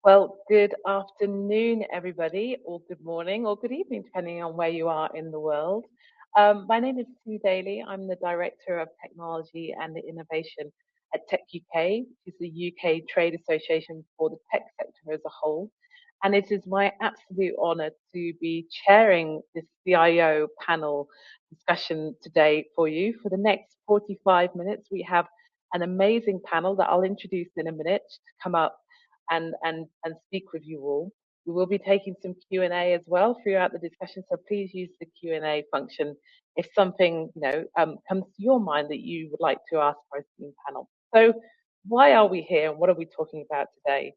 Well, good afternoon, everybody, or good morning, or good evening, depending on where you are in the world. My name is Sue Daly. I'm the Director of Technology and Innovation at Tech UK, which is the UK trade association for the tech sector as a whole. And it is my absolute honor to be chairing this CIO panel discussion today for you. For the next 45 minutes, we have an amazing panel that I'll introduce in a minute to come up and speak with you all. We will be taking some Q&A as well throughout the discussion, so please use the Q&A function if something comes to your mind that you would like to ask our esteemed panel. So why are we here and what are we talking about today?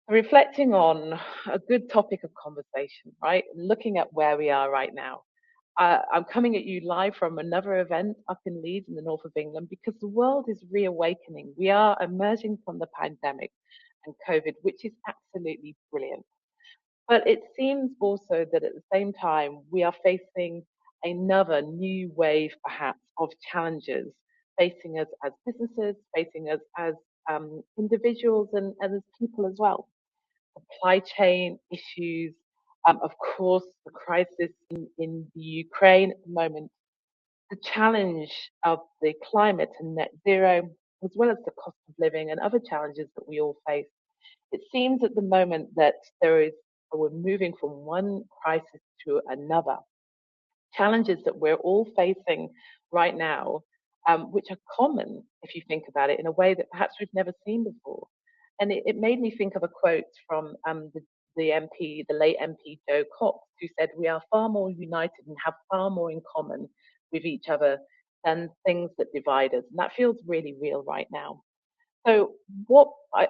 Reflecting on a good topic of conversation, right? Looking at where we are right now. I'm coming at you live from another event up in Leeds in the north of England because the world is reawakening. We are emerging from the pandemic and COVID, which is absolutely brilliant. But it seems also that at the same time, we are facing another new wave, perhaps, of challenges facing us as businesses, facing us as individuals and as people as well. Supply chain issues, of course, the crisis in the Ukraine at the moment, the challenge of the climate and net zero, as well as the cost of living and other challenges that we all face. It seems at the moment that we're moving from one crisis to another. Challenges that we're all facing right now, which are common if you think about it in a way that perhaps we've never seen before. And it made me think of a quote from the MP, the late MP Joe Cox, who said, "We are far more united and have far more in common with each other than things that divide us." And that feels really real right now. So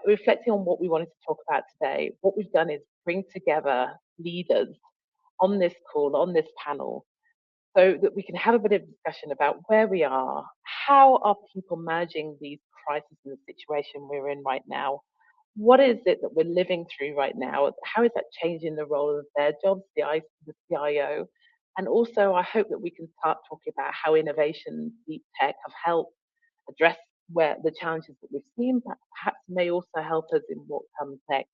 reflecting on what we wanted to talk about today, what we've done is bring together leaders on this call, on this panel, so that we can have a bit of discussion about where we are, how are people managing these crises and the situation we're in right now, what is it that we're living through right now, how is that changing the role of their jobs, the CIO, and also I hope that we can start talking about how innovation, deep tech have helped address where the challenges that we've seen, but perhaps may also help us in what comes next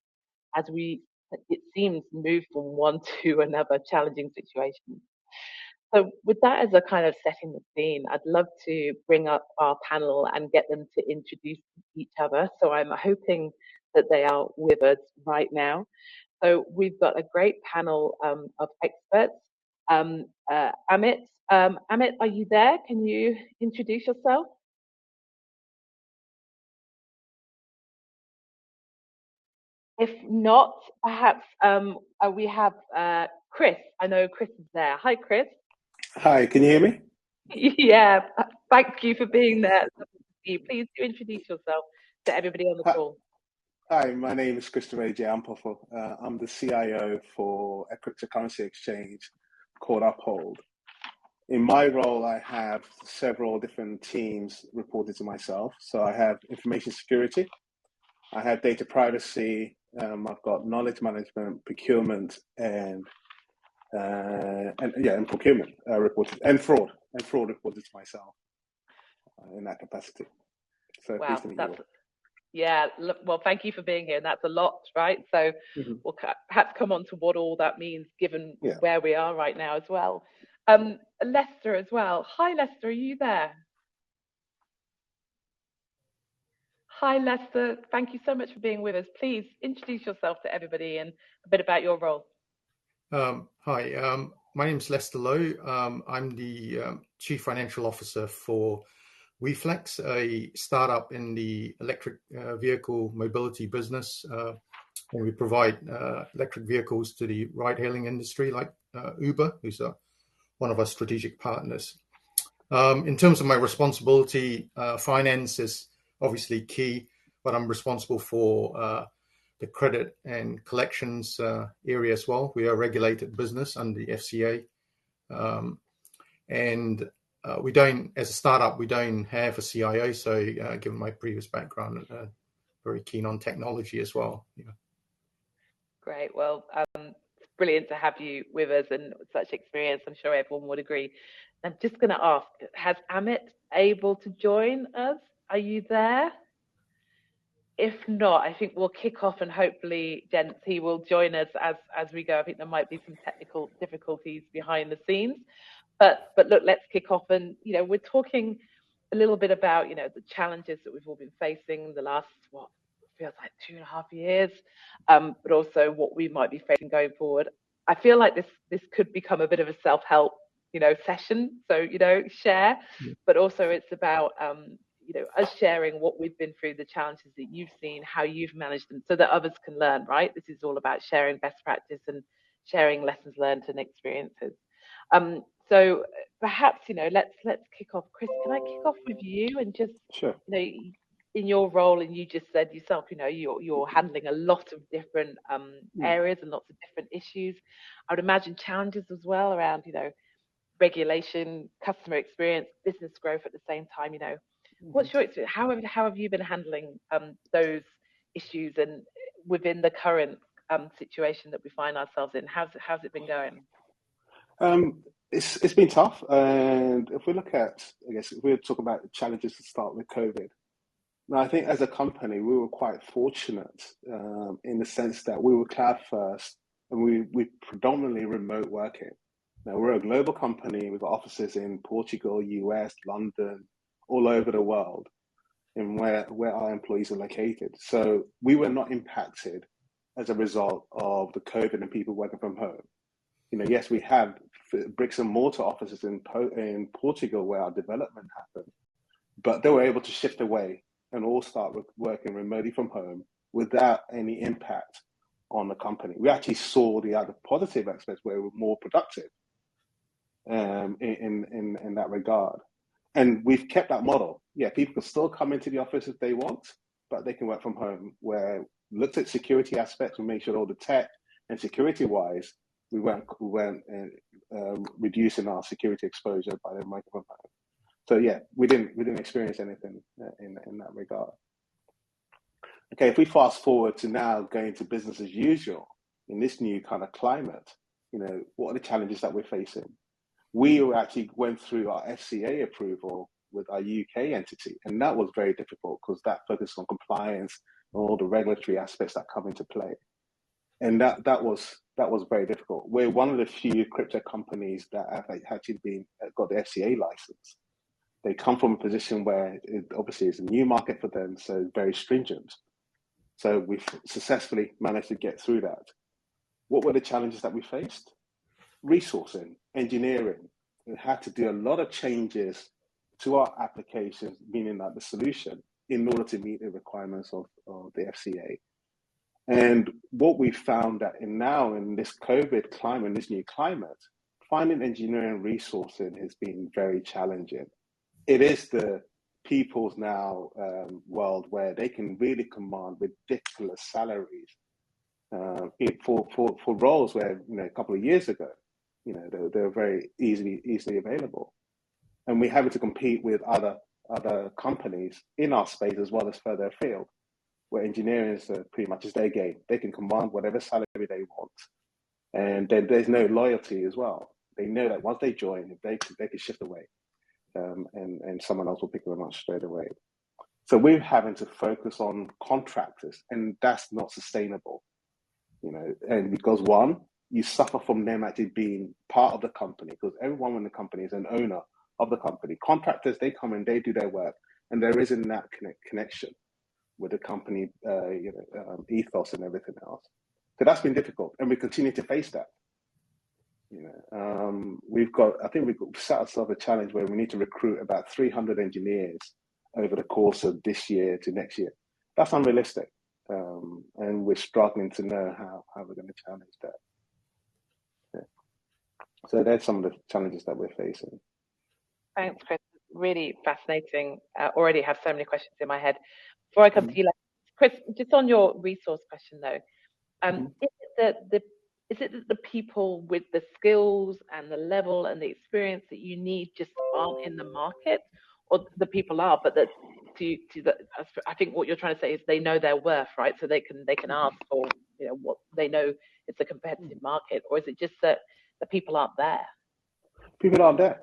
as we, it seems, move from one to another challenging situation. So with that as a kind of setting the scene, I'd love to bring up our panel and get them to introduce each other. So I'm hoping that they are with us right now. So we've got a great panel of experts. Amit, Amit, are you there? Can you introduce yourself? If not, perhaps we have Chris. I know Chris is there. Hi, Chris. Hi, can you hear me? Yeah, thank you for being there. Please do introduce yourself to everybody on the call. Hi, my name is Christopher J. Ampofo. I'm the CIO for a cryptocurrency exchange called Uphold. In my role, I have several different teams reported to myself. So I have information security, I have data privacy, I've got knowledge management, procurement, and procurement reported, and fraud reported to myself in that capacity. So wow, pleased to meet you all. Yeah, well, thank you for being here. And that's a lot, right? So we'll perhaps come on to what all that means given where we are right now as well. Lester as well. Hi, Lester, are you there? Hi, Lester. Thank you so much for being with us. Please introduce yourself to everybody and a bit about your role. Hi, my name is Lester Lowe. I'm the Chief Financial Officer for WeFlex, a startup in the electric vehicle mobility business. And we provide electric vehicles to the ride-hailing industry like Uber, who's one of our strategic partners. In terms of my responsibility, finance is obviously key, but I'm responsible for the credit and collections area as well. We are a regulated business under the FCA. And we don't, as a startup, we don't have a CIO. So given my previous background, very keen on technology as well. Yeah. Great. Well, it's brilliant to have you with us and such experience. I'm sure everyone would agree. I'm just going to ask, has Amit able to join us? Are you there? if not, I think we'll kick off, and hopefully, gents, he will join us as we go. I think there might be some technical difficulties behind the scenes, but look, let's kick off. And we're talking a little bit about the challenges that we've all been facing the last what feels like 2.5 years, but also what we might be facing going forward. I feel like this could become a bit of a self-help session. So share, but also it's about us sharing what we've been through, the challenges that you've seen, how you've managed them, so that others can learn, right? This is all about sharing best practice and sharing lessons learned and experiences. So perhaps let's kick off. Chris, can I kick off with you and just Sure. In your role, and you just said yourself, you're handling a lot of different areas and lots of different issues. I would imagine challenges as well around regulation, customer experience, business growth at the same time. What's your experience? How have you been handling those issues, and within the current situation that we find ourselves in? How's it been going? It's been tough, and if we look at, I guess, if we're talking about the challenges to start with COVID. Now, I think as a company, we were quite fortunate in the sense that we were cloud first, and we predominantly remote working. Now, we're a global company. We've got offices in Portugal, US, London, all over the world, and where our employees are located. So we were not impacted as a result of the COVID and people working from home. Yes, we have bricks and mortar offices in Portugal where our development happened, but they were able to shift away and all start working remotely from home without any impact on the company. We actually saw the other positive aspects where we were more productive in that regard. And we've kept that model. Yeah, people can still come into the office if they want, but they can work from home, where we looked at security aspects and make sure all the tech and security-wise, we weren't reducing our security exposure by them working from home. So yeah, we didn't experience anything in that regard. Okay, if we fast forward to now going to business as usual in this new kind of climate, what are the challenges that we're facing? We actually went through our FCA approval with our UK entity, and that was very difficult because that focused on compliance and all the regulatory aspects that come into play. And that was very difficult. We're one of the few crypto companies that have actually got the FCA license. They come from a position where it obviously is a new market for them, so very stringent. So we've successfully managed to get through that. What were the challenges that we faced? Resourcing, engineering. We had to do a lot of changes to our applications, meaning that the solution, in order to meet the requirements of the FCA. And what we found that now in this COVID climate, in this new climate, finding engineering resourcing has been very challenging. It is the people's now world where they can really command ridiculous salaries for roles where a couple of years ago they were very easily available, and we're having to compete with other companies in our space as well as further afield, where engineering is pretty much is their game. They can command whatever salary they want, and then there's no loyalty as well. They know that once they join, they can shift away. And someone else will pick them up straight away. So we're having to focus on contractors, and that's not sustainable, and because one, you suffer from them actually being part of the company, because everyone in the company is an owner of the company. Contractors, they come in, they do their work, and there isn't that connection with the company, ethos and everything else. So that's been difficult, and we continue to face that. We've set ourselves a challenge where we need to recruit about 300 engineers over the course of this year to next year. That's unrealistic, and we're struggling to know how we're going to challenge that. Yeah. So there's some of the challenges that we're facing. Thanks, Chris. Really fascinating. Already have so many questions in my head. Before I come to you, Chris, just on your resource question though, is it that the people with the skills and the level and the experience that you need just aren't in the market, or the people are, but that I think what you're trying to say is they know their worth, right? So they can ask for what they know it's a competitive market, or is it just that the people aren't there? People aren't there.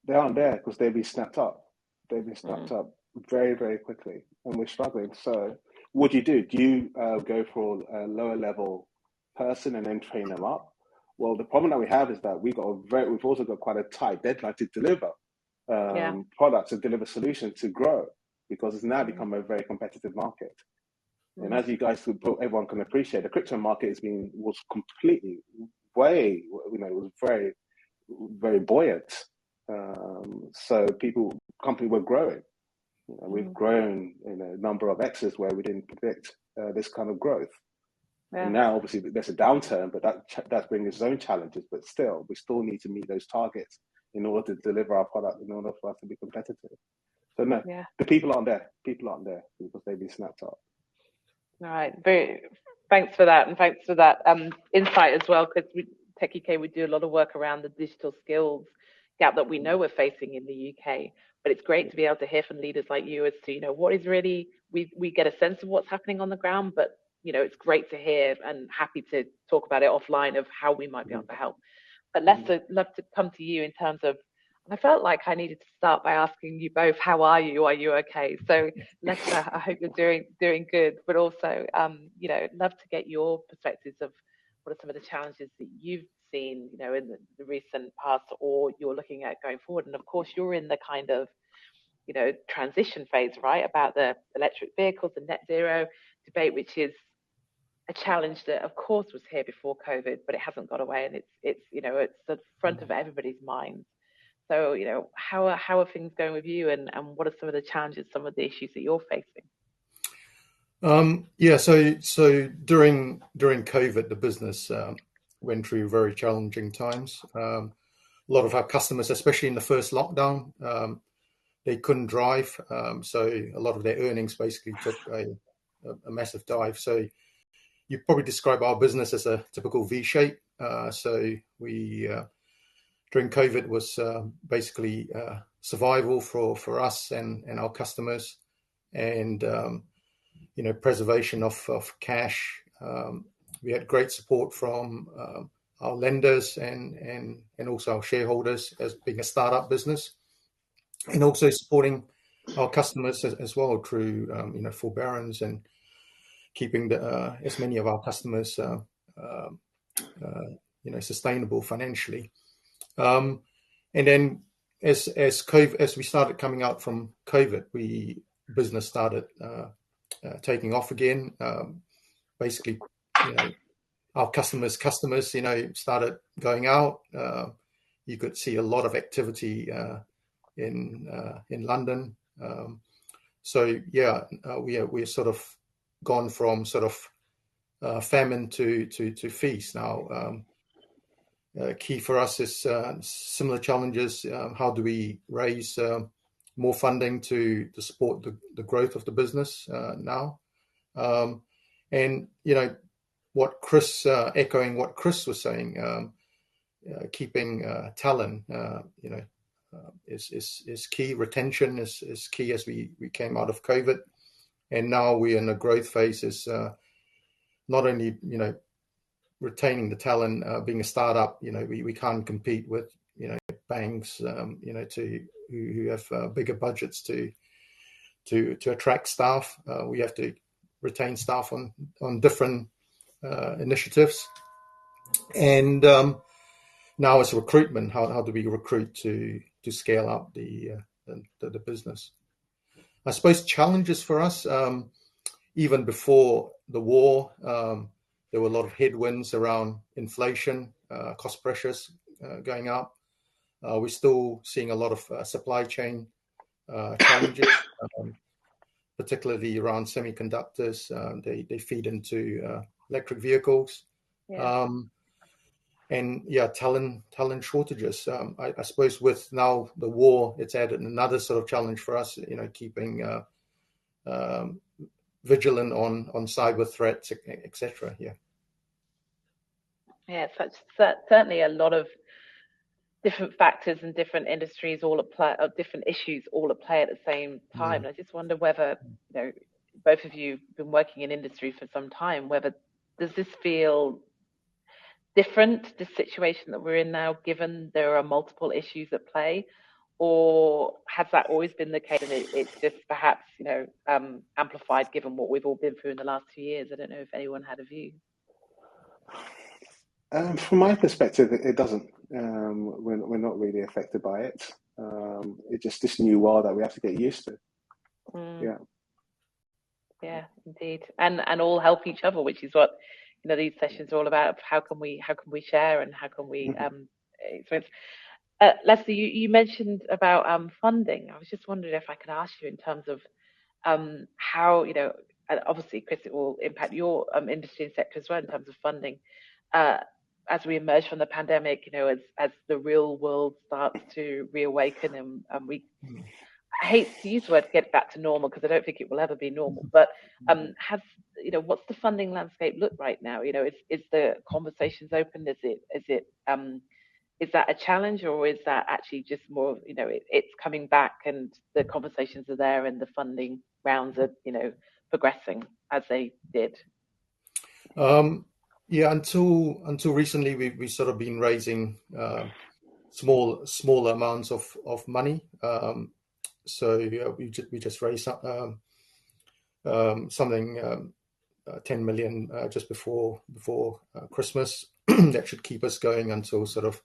They aren't there because they've been snapped up. They've been snapped up very, very quickly, and we're struggling. So what do? Do you go for a lower level person and then train them up? Well, the problem that we have is that we've also got quite a tight deadline to deliver Yeah. products and deliver solutions to grow, because it's now become a very competitive market. And as you guys, everyone can appreciate, the crypto market was completely was very, very buoyant. So companies were growing. We've grown in a number of X's where we didn't predict this kind of growth. Yeah. And now, obviously, there's a downturn, but that brings its own challenges. But still, we still need to meet those targets in order to deliver our product, in order for us to be competitive. So no, the people aren't there. People aren't there because they've been snapped up. All right. Thanks for that, and thanks for that insight as well. Because Tech UK, we do a lot of work around the digital skills gap that we know we're facing in the UK. But it's great to be able to hear from leaders like you as to what is really we get a sense of what's happening on the ground, but it's great to hear and happy to talk about it offline of how we might be able to help. But Lester, love to come to you in terms of, and I felt like I needed to start by asking you both, how are you? Are you okay? So Lester, I hope you're doing good, but also, love to get your perspectives of what are some of the challenges that you've seen, in the recent past, or you're looking at going forward. And of course, you're in the kind of, transition phase, right? About the electric vehicles and net zero debate, which is a challenge that, of course, was here before COVID, but it hasn't got away, and it's the front of everybody's minds. So, how are things going with you, and what are some of the challenges, some of the issues that you're facing? So during COVID, the business went through very challenging times. A lot of our customers, especially in the first lockdown, they couldn't drive, so a lot of their earnings basically took a massive dive. So you probably describe our business as a typical V shape. So we during COVID was basically survival for us and our customers, and preservation of cash. We had great support from our lenders and also our shareholders, as being a startup business, and also supporting our customers as well through forbearance and keeping as many of our customers sustainable financially. And then as we started coming out from COVID, business started taking off again. Basically, our customers started going out. You could see a lot of activity in London. We're sort of gone from sort of famine to feast now. Key for us is similar challenges. How do we raise more funding to support the growth of the business now? And what Chris, echoing what Chris was saying, keeping talent, is key. Retention is key as we came out of COVID, and now we're in a growth phase. Is not only retaining the talent, being a startup, we can't compete with banks, who have bigger budgets to attract staff. We have to retain staff on different initiatives, and now it's recruitment. How do we recruit to scale up the business? I suppose challenges for us, even before the war, there were a lot of headwinds around inflation, cost pressures going up. We're still seeing a lot of supply chain challenges, particularly around semiconductors. They feed into electric vehicles. Talent shortages. I suppose with now the war, it's added another sort of challenge for us, keeping vigilant on cyber threats, etc. Certainly a lot of different factors and different industries all at play, or different issues all at play at the same time. And I just wonder whether, both of you have been working in industry for some time, whether does this feel different, the situation that we're in now, given there are multiple issues at play, or has that always been the case, and it's just perhaps amplified given what we've all been through in the last 2 years? I don't know if anyone had a view. From my perspective, it doesn't. We're not really affected by it. It's just this new world that we have to get used to. Yeah. Yeah, indeed, and all help each other, which is what these sessions are all about. How can we share, and how can we experience? Lester, you mentioned about funding. I was just wondering if I could ask you in terms of how, obviously, Chris, it will impact your industry and sector as well in terms of funding. As we emerge from the pandemic, as the real world starts to reawaken, and we, I hate to use the word get back to normal because I don't think it will ever be normal, but what's the funding landscape look right now? Is the conversations open? Is that a challenge, or is that actually just more, it's coming back and the conversations are there and the funding rounds are, progressing as they did? Yeah, until recently, we sort of been raising small amounts of money. So we just raised something 10 million just before Christmas. That should keep us going until sort of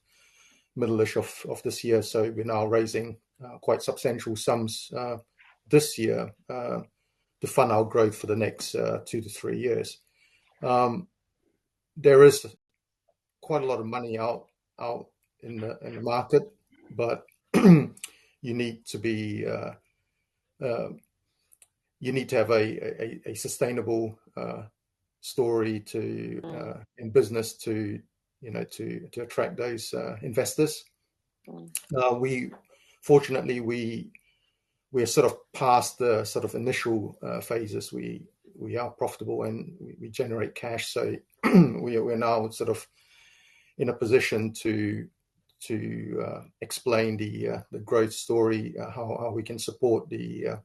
middle-ish of this year. So we're now raising quite substantial sums this year to fund our growth for the next 2 to 3 years. There is quite a lot of money out in the market, but you need to be you need to have a sustainable story in business to attract those investors. Fortunately we're sort of past the sort of initial phases. We are profitable and we generate cash, so we're now sort of in a position to explain the growth story, how we can support the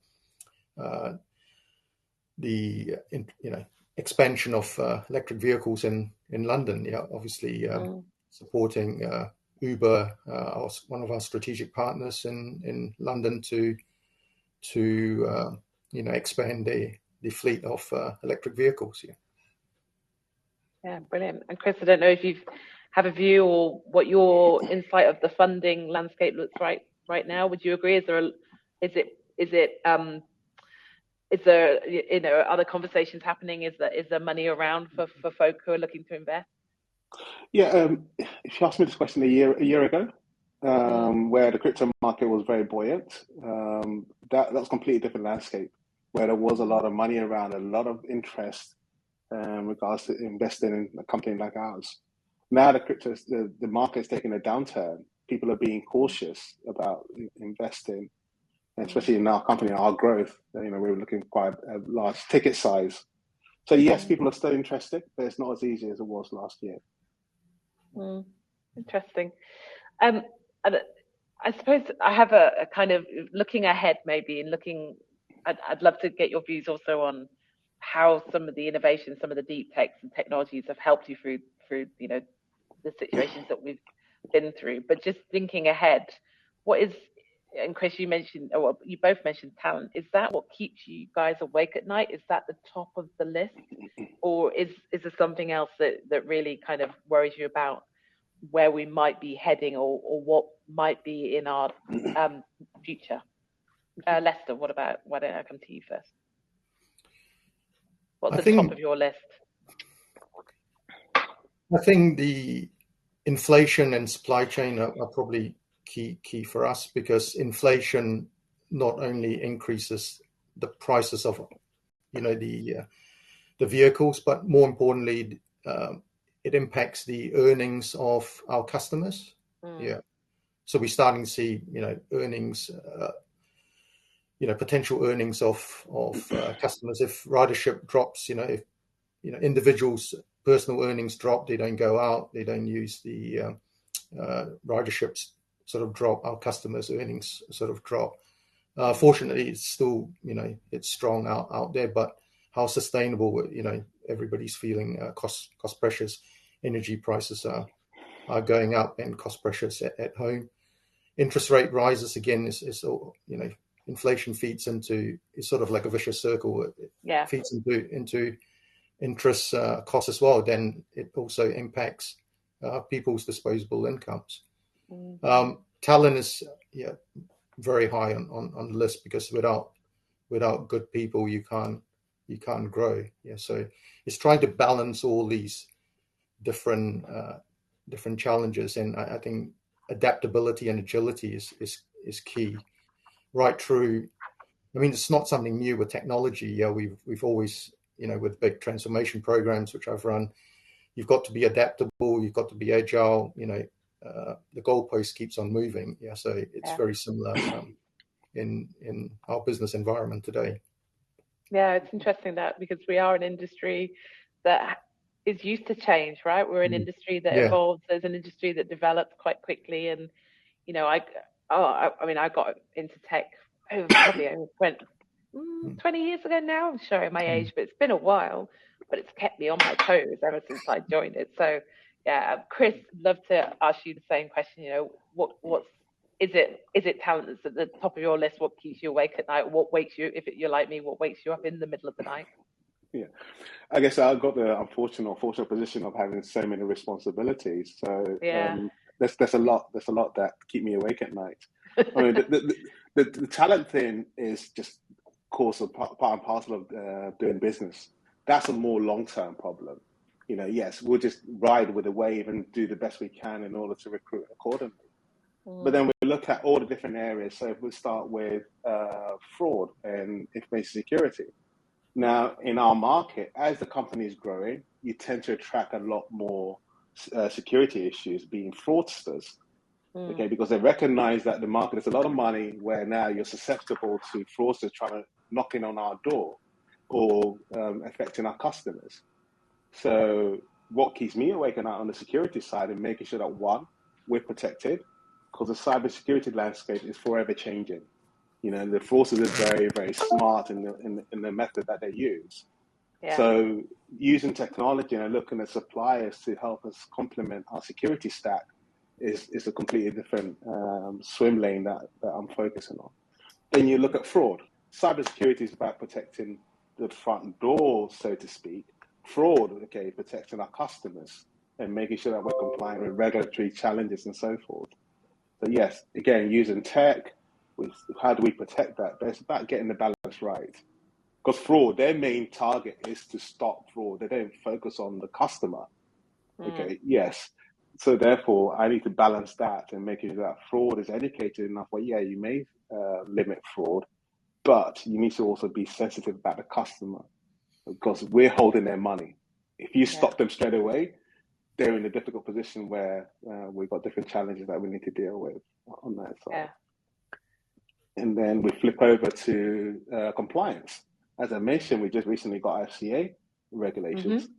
expansion of electric vehicles in London. Yeah, obviously supporting Uber, one of our strategic partners in London, to expand the fleet of electric vehicles here. Yeah, brilliant. And Chris, I don't know if you have a view or what your insight of the funding landscape looks like right now. Would you agree? Is there other conversations happening? Is there money around for folk who are looking to invest? Yeah, if you asked me this question a year ago, where the crypto market was very buoyant, that's a completely different landscape, where there was a lot of money around, a lot of interest in regards to investing in a company like ours. Now the market's taking a downturn. People are being cautious about investing, especially in our company, our growth. We're looking quite a large ticket size. So yes, people are still interested, but it's not as easy as it was last year. Interesting. And I suppose I have a kind of looking ahead, maybe, and I'd love to get your views also on how some of the innovations, some of the deep techs and technologies have helped you through the situations that we've been through. But just thinking ahead, and Chris, you both mentioned talent. Is that what keeps you guys awake at night? Is that the top of the list, or is there something else that really kind of worries you about where we might be heading, or what might be in our future? Lester, why don't I come to you first? What's the top of your list? I think the inflation and supply chain are probably key for us, because inflation not only increases the prices of the vehicles, but more importantly, it impacts the earnings of our customers. Yeah, so we're starting to see earnings, potential earnings of customers if ridership drops. If individuals' personal earnings drop, they don't go out, they don't use the riderships sort of drop, our customers' earnings sort of drop. Fortunately, it's still it's strong out there, but how sustainable? Everybody's feeling cost pressures, energy prices are going up, and cost pressures at home. interest rate rises again, inflation feeds into, it's sort of like a vicious circle. It feeds into interest costs as well. Then it also impacts people's disposable incomes. Talent is very high on the list, because without good people you can't grow. So it's trying to balance all these different challenges, and I think adaptability and agility is key right through. I mean, it's not something new with technology. We've always, with big transformation programs which I've run, you've got to be adaptable, you've got to be agile. The goalpost keeps on moving. So it's very similar in our business environment today. Yeah, it's interesting that, because we are an industry that is used to change, right? We're an industry that evolves. There's an industry that develops quite quickly, and I got into tech probably over 20 years ago now. I'm showing my age, but it's been a while. But it's kept me on my toes ever since I joined it. So, Chris, I'd love to ask you the same question. Is it talent that's at the top of your list? What keeps you awake at night? What wakes you, if you're like me, what wakes you up in the middle of the night? Yeah, I guess I've got the fortunate position of having so many responsibilities. So there's a lot that keep me awake at night. I mean, the talent thing is just, of course, a part and parcel of doing business. That's a more long-term problem. Yes, we'll just ride with the wave and do the best we can in order to recruit accordingly. But then we look at all the different areas. So if we start with fraud and information security. Now, in our market, as the company is growing, you tend to attract a lot more security issues, being fraudsters, okay, because they recognize that the market is a lot of money, where now you're susceptible to fraudsters trying to knock in on our door or affecting our customers. So what keeps me awake at night on the security side and making sure that, one, we're protected, because the cybersecurity landscape is forever changing. The fraudsters are very, very smart in the method that they use. So using technology and looking at suppliers to help us complement our security stack is a completely different swim lane that I'm focusing on. Then you look at fraud. Cybersecurity is about protecting the front door, so to speak. Fraud, okay, protecting our customers and making sure that we're complying with regulatory challenges and so forth. So yes, again, using tech, how do we protect that? But it's about getting the balance right. Because fraud, their main target is to stop fraud. They don't focus on the customer. Okay, yes. So therefore, I need to balance that and making sure that fraud is educated enough where, you may limit fraud, but you need to also be sensitive about the customer, because we're holding their money. If you stop them straight away, they're in a difficult position where we've got different challenges that we need to deal with on that side. And then we flip over to compliance. As I mentioned, we just recently got FCA regulations.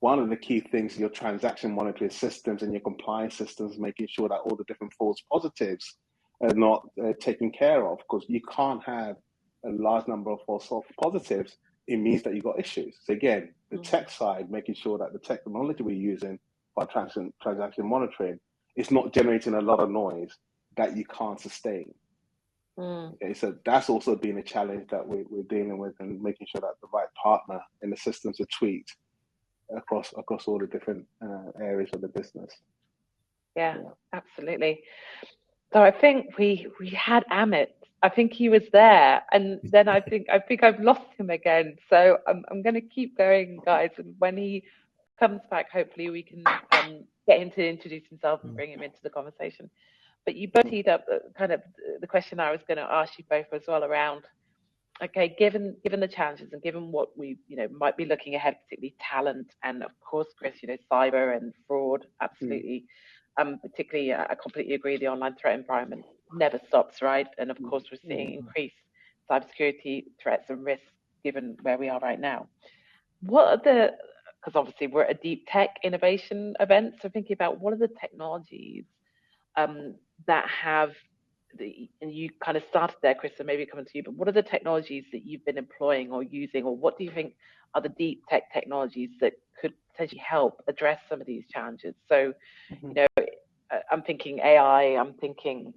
One of the key things, your transaction monitoring systems and your compliance systems, making sure that all the different false positives are not taken care of, because you can't have a large number of false positives. It means that you've got issues. So again, the tech side, making sure that the technology we're using for transaction monitoring is not generating a lot of noise that you can't sustain. Okay, so that's also been a challenge that we're dealing with, and making sure that the right partner and the systems are tweaked across all the different areas of the business. Yeah, absolutely. So I think we had Amit. I think he was there, and then I think I've lost him again. So I'm going to keep going, guys. And when he comes back, hopefully we can get him to introduce himself and bring him into the conversation. But you both teed up kind of the question I was going to ask you both as well around, okay, given the challenges and given what we might be looking ahead, particularly talent, and of course, Chris, cyber and fraud, absolutely. Particularly, I completely agree. The online threat environment never stops, right? And of course, we're seeing increased cybersecurity threats and risks given where we are right now. What are because obviously we're at a deep tech innovation event, so thinking about what are the technologies that have and you kind of started there, Chris, so maybe coming to you, but what are the technologies that you've been employing or using, or what do you think are the deep tech technologies that could potentially help address some of these challenges? So, I'm thinking AI, I'm thinking,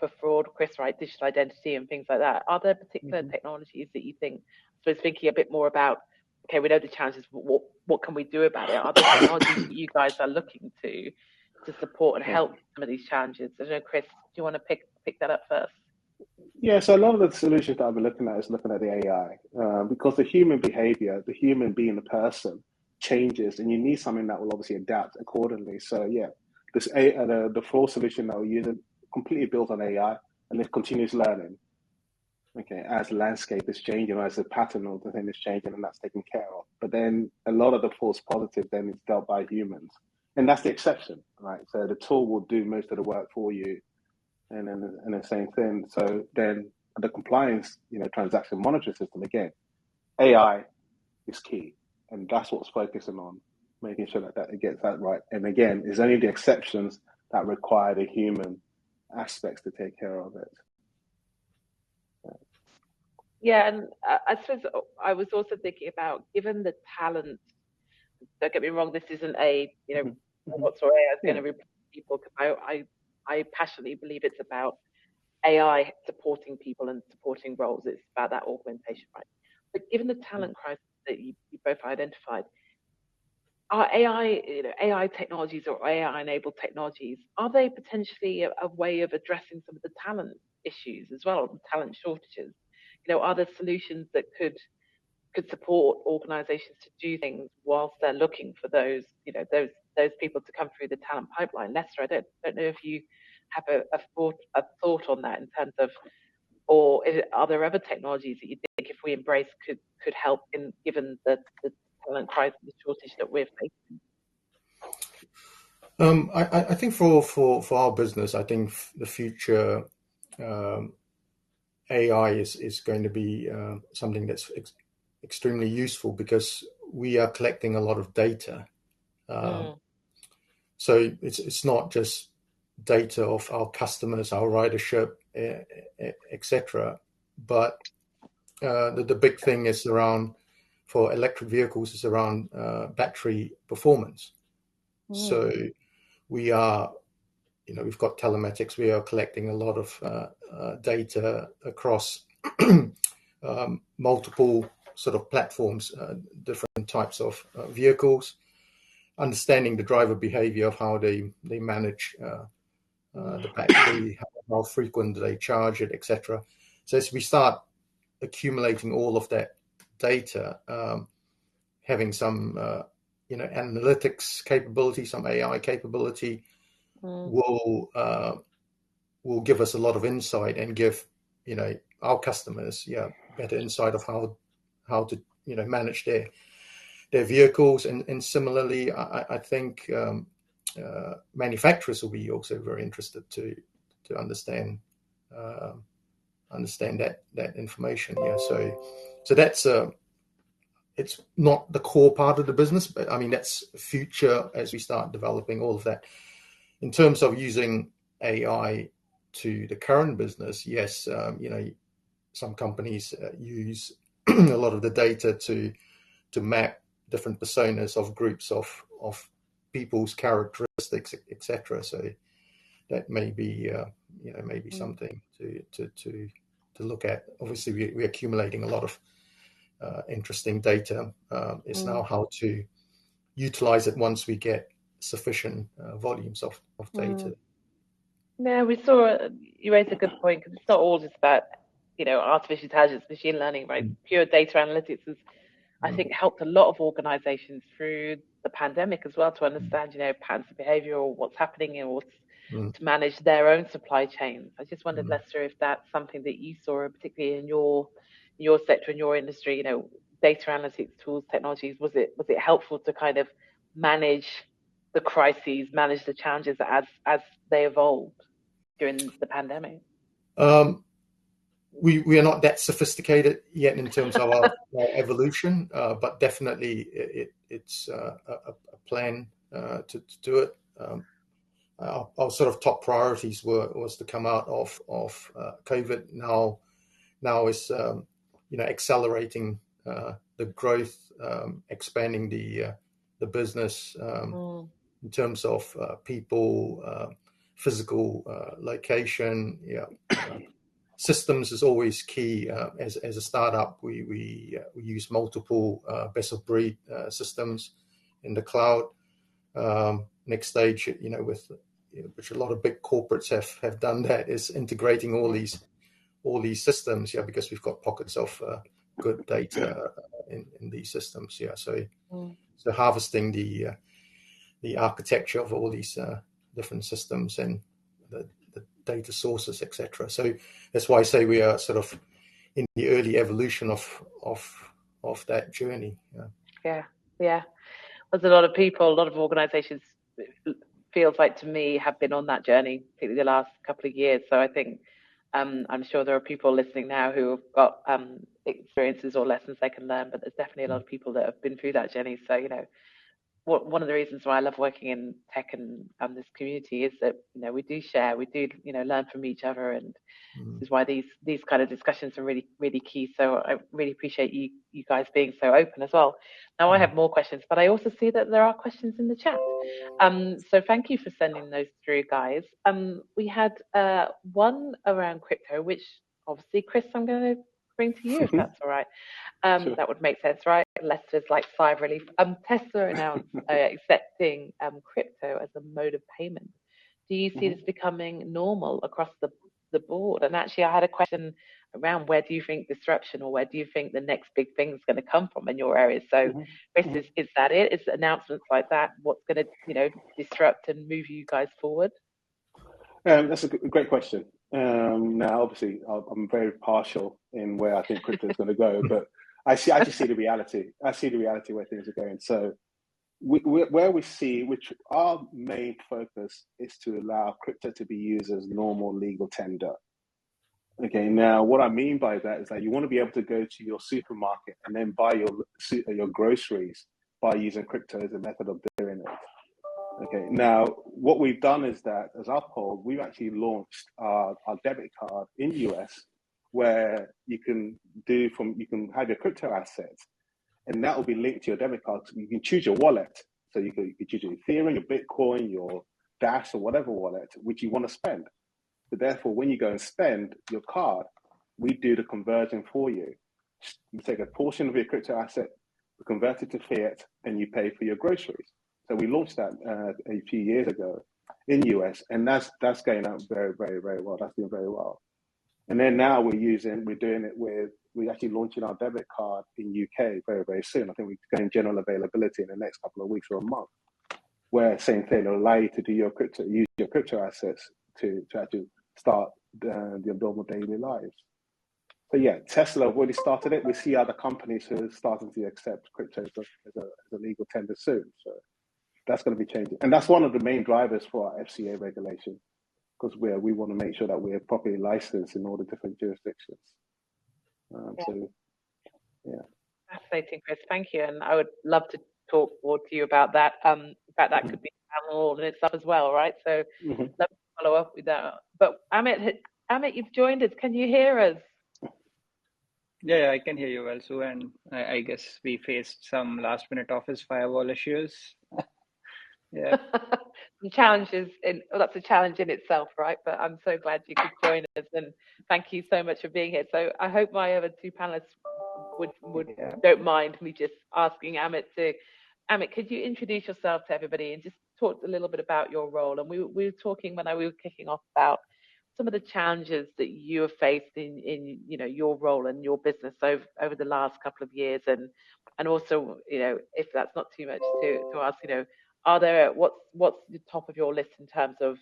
for fraud, Chris, right? Digital identity and things like that. Are there particular technologies that you think, I suppose thinking a bit more about, okay, we know the challenges, but what can we do about it? Are there technologies that you guys are looking to support and help some of these challenges? I don't know, Chris, do you want to pick that up first? Yeah, so a lot of the solutions that I've been looking at is looking at the AI, because the human behavior, the human being the person, changes, and you need something that will obviously adapt accordingly. So yeah, the fraud solution that we're using completely built on AI and it continues learning. Okay, as the landscape is changing, as the pattern of the thing is changing, and that's taken care of. But then a lot of the false positive then is dealt by humans, and that's the exception, right? So the tool will do most of the work for you, and the same thing. So then the compliance, transaction monitoring system, again, AI is key, and that's what's focusing on, making sure that it gets that right. And again, it's only the exceptions that require the human aspects to take care of it. Yeah, and I suppose I was also thinking about, given the talent, don't get me wrong, this isn't a, what's AI is going to replace people, because I passionately believe it's about AI supporting people and supporting roles. It's about that augmentation, right? But given the talent crisis that you both identified, are AI technologies or AI-enabled technologies, are they potentially a way of addressing some of the talent issues as well, talent shortages? Are there solutions that could support organizations to do things whilst they're looking for those people to come through the talent pipeline? Lester, I don't know if you have a thought on that in terms of, or are there other technologies that you think, if we embrace, could help given the talent crisis, the shortage that we're facing? I think for our business, I think the future AI is going to be something that's extremely useful, because we are collecting a lot of data. So it's not just data of our customers, our ridership, etc. But the big thing is around, for electric vehicles, is around battery performance. So we are, we've got telematics. We are collecting a lot of data across multiple sort of platforms, different types of vehicles, understanding the driver behavior of how they manage the battery, how frequent they charge it, etc. So as we start accumulating all of that data, having some analytics capability, some AI capability, will give us a lot of insight and give our customers better insight of how to manage their vehicles. And similarly, I think manufacturers will be also very interested to understand that information. So that's it's not the core part of the business, but I mean that's future as we start developing all of that. In terms of using AI to the current business, yes, some companies use a lot of the data to map different personas of groups of people's characteristics, etc. So that may be something to look at. Obviously, we're accumulating a lot of interesting data. It's now how to utilize it once we get sufficient volumes of data. Yeah, you raised a good point, because it's not all just about artificial intelligence, machine learning, right? Pure data analytics has, I think, helped a lot of organizations through the pandemic as well to understand patterns of behavior, or what's happening, or to manage their own supply chains. I just wondered, Lester, if that's something that you saw, particularly in your sector, in your industry, data analytics tools, technologies, was it helpful to kind of manage the crises, manage the challenges as they evolved during the pandemic? We are not that sophisticated yet in terms of our evolution, but definitely it's a plan to do it. Our sort of top priorities was to come out of COVID. Now is accelerating the growth, expanding the business in terms of people, physical location. Systems is always key. As a startup, we use multiple best of breed systems in the cloud. Next stage, which a lot of big corporates have done, that is integrating all these systems. Because we've got pockets of good data in these systems. So harvesting the architecture of all these different systems and the data sources, etc. So that's why I say we are sort of in the early evolution of that journey. Yeah. There's a lot of people, a lot of organizations, feels like to me, have been on that journey, particularly the last couple of years. So I think I'm sure there are people listening now who have got experiences or lessons they can learn, but there's definitely a lot of people that have been through that journey. So, one of the reasons why I love working in tech and this community is that we do share, we do learn from each other, and this is why these kind of discussions are really, really key. So I really appreciate you guys being so open as well. Now I have more questions, but I also see that there are questions in the chat. So thank you for sending those through, guys. We had one around crypto, which obviously, Chris, I'm going to bring to you if that's all right. Sure. That would make sense, right? Lester's like sigh of relief. Tesla announced accepting crypto as a mode of payment. Do you see this becoming normal across the board? And actually, I had a question around where do you think disruption, or where do you think the next big thing is going to come from in your area? So, Chris, is that it? Is announcements like that what's going to disrupt and move you guys forward? That's a great question. Now, obviously, I'm very partial in where I think crypto is going to go, but I just see the reality. I see the reality where things are going. So, where we see, which our main focus is to allow crypto to be used as normal legal tender. Okay, now what I mean by that is that you want to be able to go to your supermarket and then buy your groceries by using crypto as a method of doing it. Okay, now what we've done is that as Uphold, we've actually launched our debit card in the US, where you can have your crypto assets, and that will be linked to your debit card. So you can choose your wallet. So you can choose your Ethereum, your Bitcoin, your Dash, or whatever wallet which you want to spend. So therefore, when you go and spend your card, we do the conversion for you. You take a portion of your crypto asset, convert it to fiat, and you pay for your groceries. So we launched that a few years ago in the US, and that's going out very, very, very well. That's doing very well. And then now we're actually launching our debit card in UK very, very soon. I think we're going general availability in the next couple of weeks or a month, where same thing, it'll allow you to use your crypto assets to actually start the normal daily lives. So yeah, Tesla have already started it. We see other companies who are starting to accept crypto as a legal tender soon. So that's going to be changing. And that's one of the main drivers for our FCA regulation, because we want to make sure that we're properly licensed in all the different jurisdictions. So, yeah. Fascinating, Chris. Thank you. And I would love to talk more to you about that. In fact, that could be a panel in itself as well, right? So love to follow up with that. But Amit, you've joined us. Can you hear us? Yeah, I can hear you well, Sue. And I guess we faced some last-minute office firewall issues. Yeah. Some challenges that's a challenge in itself, right? But I'm so glad you could join us, and thank you so much for being here. So I hope my other two panelists don't mind me just asking Amit, could you introduce yourself to everybody and just talk a little bit about your role? And we were talking when we were kicking off about some of the challenges that you have faced in your role and your business over the last couple of years, and also if that's not too much to ask, are there what's the top of your list in terms of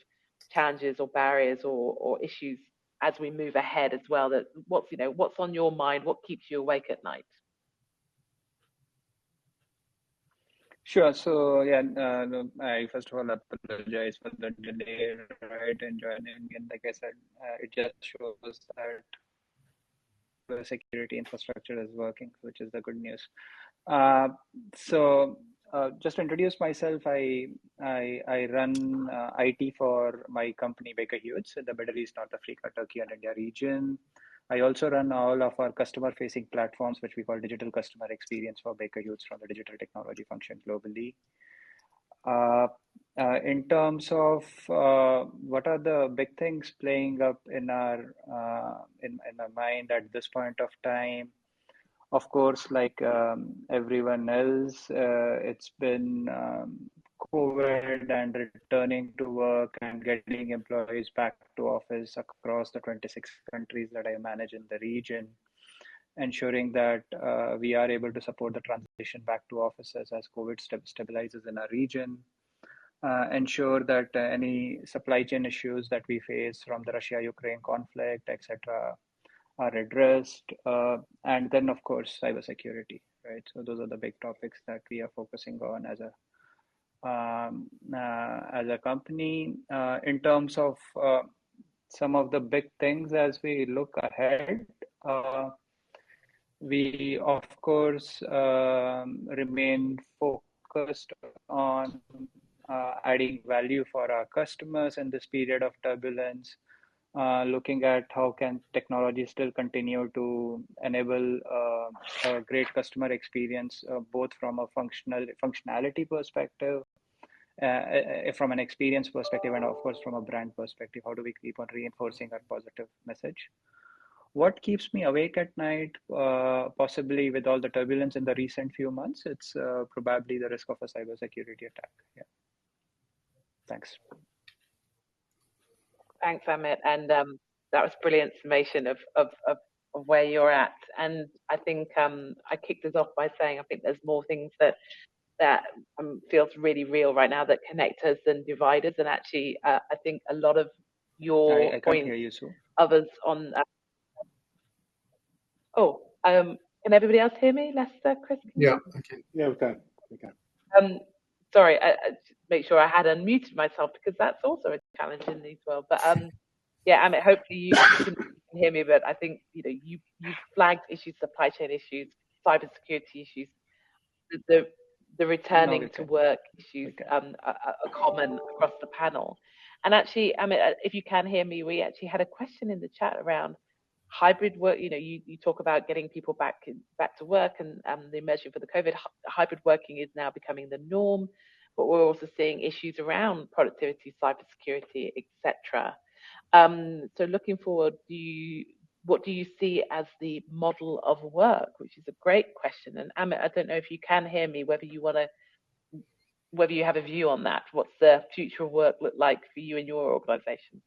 challenges or barriers or issues as we move ahead as well? That what's on your mind? What keeps you awake at night? Sure. So yeah, I first of all apologize for the delay, right, in joining. And like I said, it just shows that the security infrastructure is working, which is the good news. So just to introduce myself, I run IT for my company Baker Hughes in the Middle East, North Africa, Turkey, and India region. I also run all of our customer-facing platforms, which we call digital customer experience for Baker Hughes from the digital technology function globally. In terms of what are the big things playing up in our in my mind at this point of time, of course, like everyone else, it's been COVID and returning to work and getting employees back to office across the 26 countries that I manage in the region, ensuring that we are able to support the transition back to offices as COVID stabilizes in our region. Ensure that any supply chain issues that we face from the Russia-Ukraine conflict, etc., are addressed, and then of course cybersecurity, right? So those are the big topics that we are focusing on as a company. In terms of some of the big things as we look ahead, we of course remain focused on adding value for our customers in this period of turbulence, looking at how can technology still continue to enable a great customer experience, both from a functionality perspective, from an experience perspective, and of course from a brand perspective. How do we keep on reinforcing our positive message? What keeps me awake at night, possibly with all the turbulence in the recent few months, it's probably the risk of a cybersecurity attack. Yeah. Thanks. Thanks, Amit. And that was brilliant summation of where you're at. And I think I kicked us off by saying I think there's more things that feels really real right now that connect us than divide us. And actually, I think a lot of your I can't points, hear you, Sue. others on. Can everybody else hear me? Lester, Chris? Yeah, okay. Yeah, we can. Sorry, I make sure I had unmuted myself because that's also a challenge in these world. But yeah, Amit, hopefully you can hear me. But I think you flagged issues, supply chain issues, cybersecurity issues, the returning to work issues are common across the panel. And actually, Amit, if you can hear me, we actually had a question in the chat around hybrid work. You talk about getting people back to work, and the emerging for the COVID. Hybrid working is now becoming the norm, but we're also seeing issues around productivity, cybersecurity, etc. So looking forward, what do you see as the model of work, which is a great question. And Amit, I don't know if you can hear me, whether you have a view on that. What's the future of work look like for you and your organization?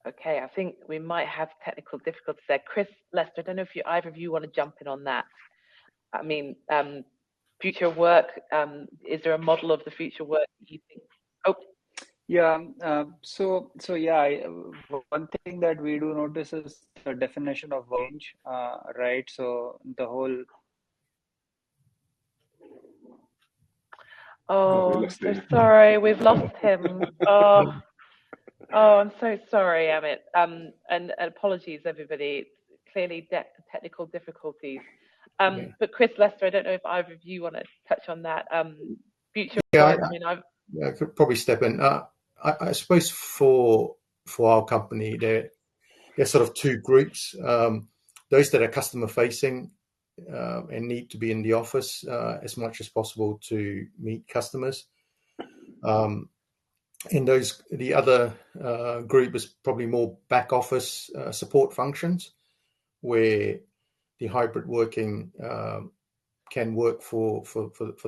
Okay, I think we might have technical difficulties there. Chris, Lester, I don't know if either of you want to jump in on that. I mean, future work, is there a model of the future work you think? Oh. Yeah, so yeah, one thing that we do notice is the definition of change, right? So the whole. Oh, so sorry, we've lost him. Oh, I'm so sorry, Amit. And apologies, everybody. Clearly, technical difficulties. But Chris, Lester, I don't know if either of you want to touch on that. Future work. I could probably step in. I suppose for our company, there's sort of two groups. Those that are customer facing and need to be in the office as much as possible to meet customers. In those, the other group is probably more back office support functions, where the hybrid working can work for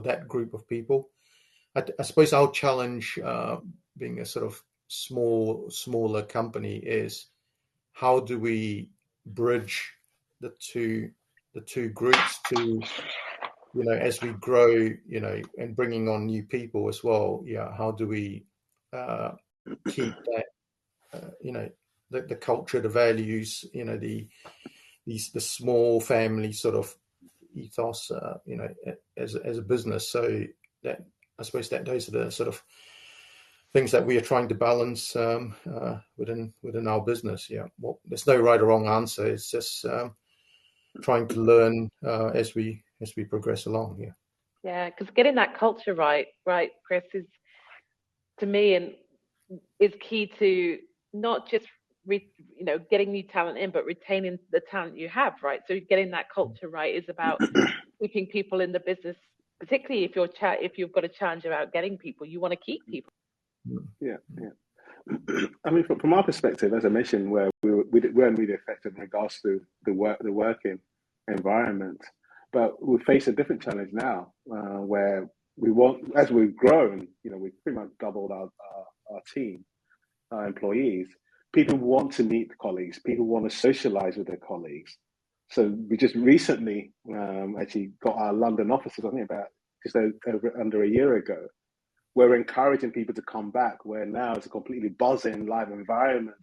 that group of people. I suppose our challenge, being a sort of smaller company, is how do we bridge the two groups to, as we grow, and bringing on new people as well. Yeah, how do we keep that, the culture, the values, the small family sort of ethos, as a business. So that, I suppose that those are the sort of things that we are trying to balance within our business. Yeah, well, there's no right or wrong answer. It's just trying to learn as we progress along. Yeah. Yeah, because getting that culture right, Chris, is to me and is key to not just getting new talent in, but retaining the talent you have, right? So getting that culture right is about keeping people in the business, particularly if you've got a challenge about getting people, you want to keep people. Yeah. I mean, from our perspective, as I mentioned, where we weren't really affected in regards to the working environment, but we face a different challenge now, where as we've grown, we've pretty much doubled our team, our employees. People want to meet colleagues. People want to socialize with their colleagues. So we just recently actually got our London offices, I think about just under a year ago. We're encouraging people to come back, where now it's a completely buzzing live environment.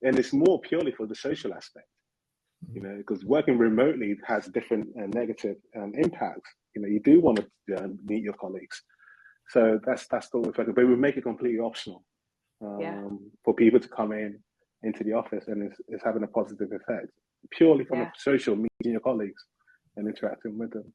And it's more purely for the social aspect, because working remotely has different negative impacts. You do want to meet your colleagues. So that's the effect. But we make it completely optional for people to come into the office, and it's having a positive effect, purely from a social, meeting your colleagues and interacting with them.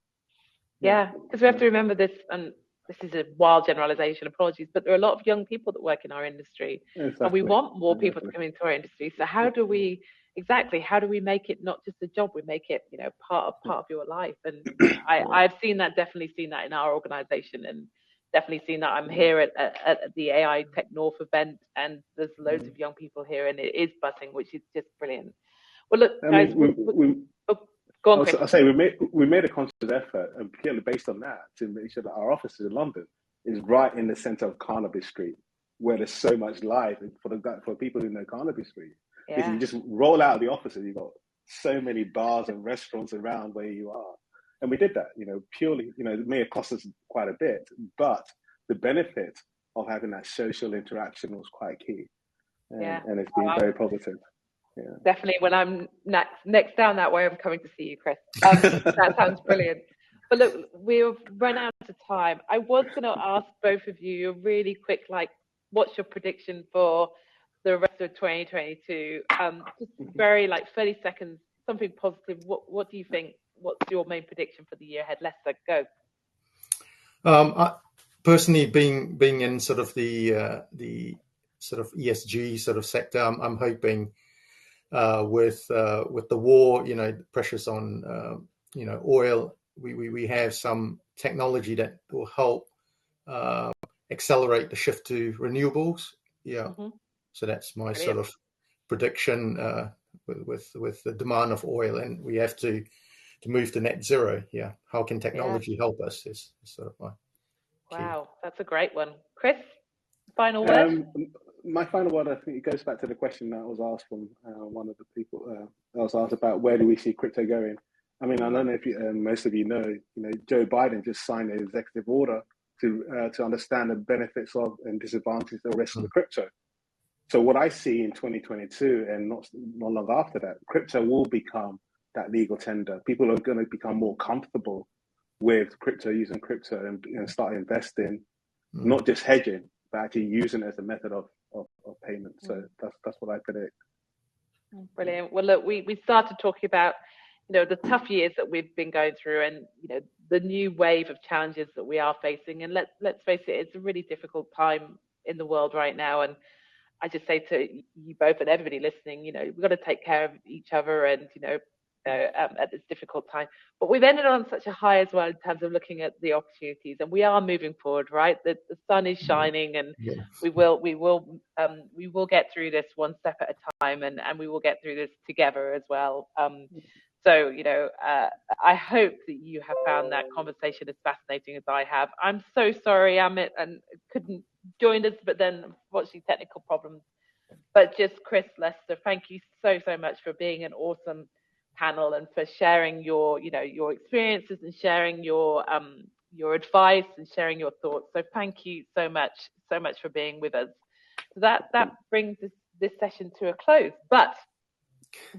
Yeah, because we have to remember this, and this is a wild generalization, apologies, but there are a lot of young people that work in our industry, and we want more people to come into our industry. So how do we make it not just a job? We make it, part of your life. And I've definitely seen that in our organization, and definitely seen that. I'm here at the AI Tech North event, and there's loads of young people here, and it is buzzing, which is just brilliant. Well, look, guys, go on, Chris. I'll say we made a conscious effort, and purely based on that, to make sure that our office in London is right in the centre of Carnaby Street, where there's so much life for people who know Carnaby Street. If you just roll out of the offices, you've got so many bars and restaurants around where you are. And we did that, purely, it may have cost us quite a bit, but the benefit of having that social interaction was quite key. And it's been very positive. Yeah. Definitely. When I'm next down that way, I'm coming to see you, Chris. That sounds brilliant. But look, we've run out of time. I was going to ask both of you a really quick, what's your prediction for the rest of 2022? Just very 30 seconds, something positive. What do you think? What's your main prediction for the year ahead? Lester, go. I, personally, being in sort of the sort of ESG sort of sector, I'm hoping with the war, pressures on oil, we have some technology that will help accelerate the shift to renewables. So that's my sort of prediction with the demand of oil, and we have to move to net zero. How can technology help us is sort of my key. Wow, that's a great one. Chris, final word? My final word, I think it goes back to the question that was asked from one of the people. I was asked about where do we see crypto going. I mean, I don't know if most of you know, Joe Biden just signed an executive order to understand the benefits of and disadvantages of the rest of the crypto. So what I see in 2022 and not long after that, crypto will become that legal tender. People are going to become more comfortable with crypto, using crypto, and start investing, not just hedging, but actually using it as a method of payment. So that's what I predict. Brilliant. Well, look, we started talking about the tough years that we've been going through, and the new wave of challenges that we are facing. And let's face it, it's a really difficult time in the world right now. And I just say to you both and everybody listening, we've got to take care of each other, and at this difficult time. But we've ended on such a high as well in terms of looking at the opportunities, and we are moving forward, right? The sun is shining, and we will get through this one step at a time, and we will get through this together as well. So I hope that you have found that conversation as fascinating as I have. I'm so sorry Amit and couldn't join us, but then unfortunately technical problems. But just Chris, Lester, thank you so much for being an awesome panel and for sharing your experiences and sharing your advice and sharing your thoughts. So thank you so much for being with us. So that brings this session to a close, but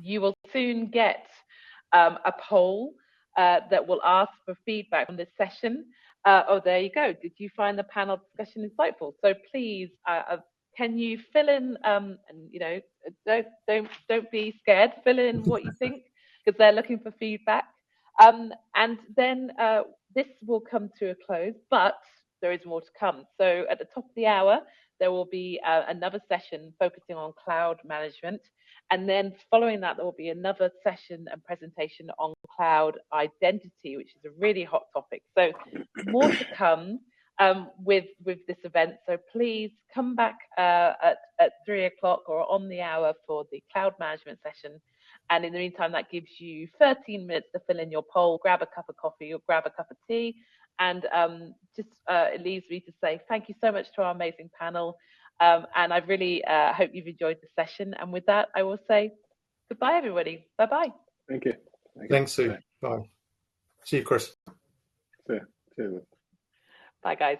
you will soon get a poll that will ask for feedback on this session. There you go. Did you find the panel discussion insightful? So please, can you fill in? And don't be scared. Fill in what you think, because they're looking for feedback. And then this will come to a close, but there is more to come. So at the top of the hour, there will be another session focusing on cloud management. And then following that, there will be another session and presentation on cloud identity, which is a really hot topic. So more to come with this event. So please come back at 3 o'clock or on the hour for the cloud management session. And in the meantime, that gives you 13 minutes to fill in your poll, grab a cup of coffee or grab a cup of tea. And it leaves me to say thank you so much to our amazing panel. And I really hope you've enjoyed the session. And with that, I will say goodbye, everybody. Bye-bye. Thank you. Thanks, Sue. Bye. See you, Chris. See you. Bye, guys.